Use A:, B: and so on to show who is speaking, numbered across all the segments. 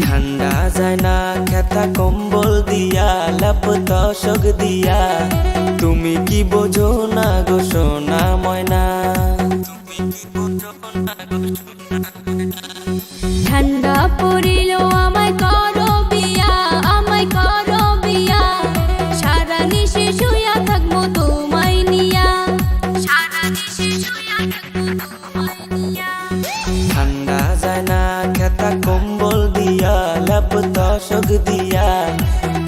A: ঠান্ডা যায় না খেতা কম্বল দিয়া লাপ তশক দিয়া, তুমি কি বোঝো না গো সোনা ময়না।
B: ঠান্ডা পড়িল আমায় করো বিয়া, আমায় করো বিয়া, সারা নিশে শুয়া থাকবো তোমায় নিয়া, সারা নিশে শুয়া থাকবো তোমায় নিয়া।
A: ঠান্ডা যায় না খেতা কম্বল দিয়া লাপ তশক দিয়া,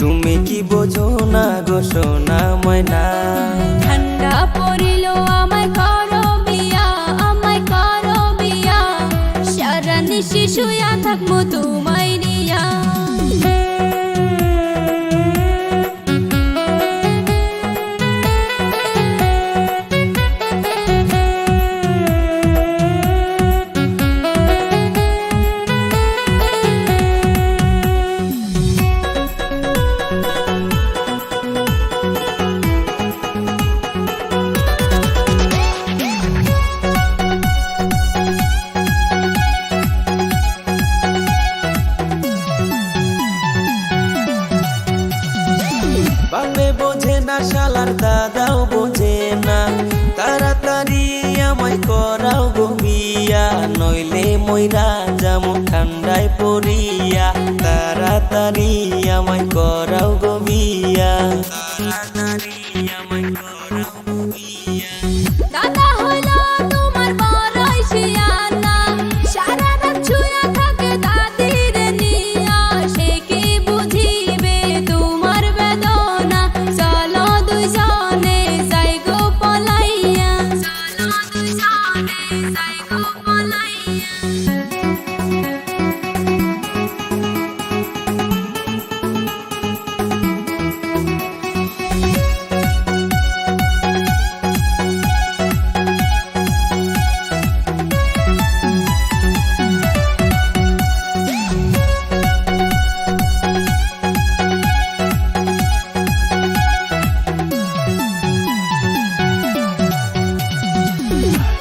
A: তুমি কি বোঝো না গো সোনা ময়না।
B: ঠান্ডা পড়িল আমায় করো বিয়া, আমায় করো বিয়া, সারা নিশে শুয়া থাকবো তোমায় নিয়া।
A: বাংলে বোঝে না শালার দাদাও বোঝে না, তাড়াতাড়ি আমায় করাও গো বিয়া, নইলে মইরা যামু ঠান্ডায় পড়িয়া, তাড়াতাড়ি আমায় করাও গো বিয়া, তাড়াতাড়ি আমায় করাও গো বিয়া।
B: দাদা হইলো তোমার বড়ই শিয়ানা, সারা রাত শুয়া থাকে দাদির নিয়া, সে কি বুঝিবে তোমার বেদনা, চলো দুইজনে যাই গো পলাইয়া, চলো দুইজনে যাই গো পলাইয়া।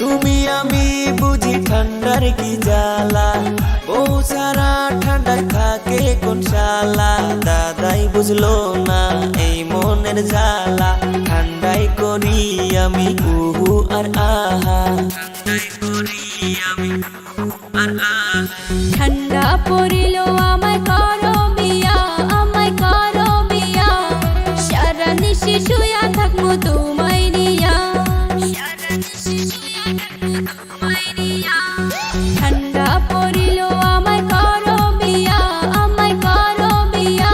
A: তুমি আমি বুঝি ঠান্ডার কি জ্বালা, বউ সারা ঠান্ডায় থাকে কোন শালা, দাদাই বুঝলো না এই মনের জ্বালা, ঠান্ডায় করি আমি উহু আর আহা, ঠান্ডায় করি আমি উহু আর আহা।
B: ঠান্ডা পড়িল আমায় করো বিয়া, আমায় করো বিয়া, সারা নিশে শুয়া থাকবো তোমায় নিয়া, সারা নিশে শুয়া থাকবো তোমায় নিয়া। ঠান্ডা পড়িল আমায় করো বিয়া, আমায় করো বিয়া,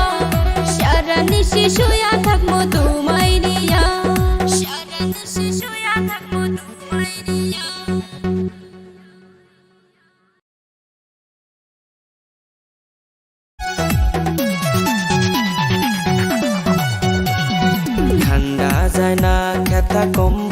B: সারা নিশে শুয়া থাকবো তোমায় নিয়া, সারা নিশে শুয়া থাকবো তোমায় নিয়া।
A: ঠান্ডা যায় না খেতা কম্বল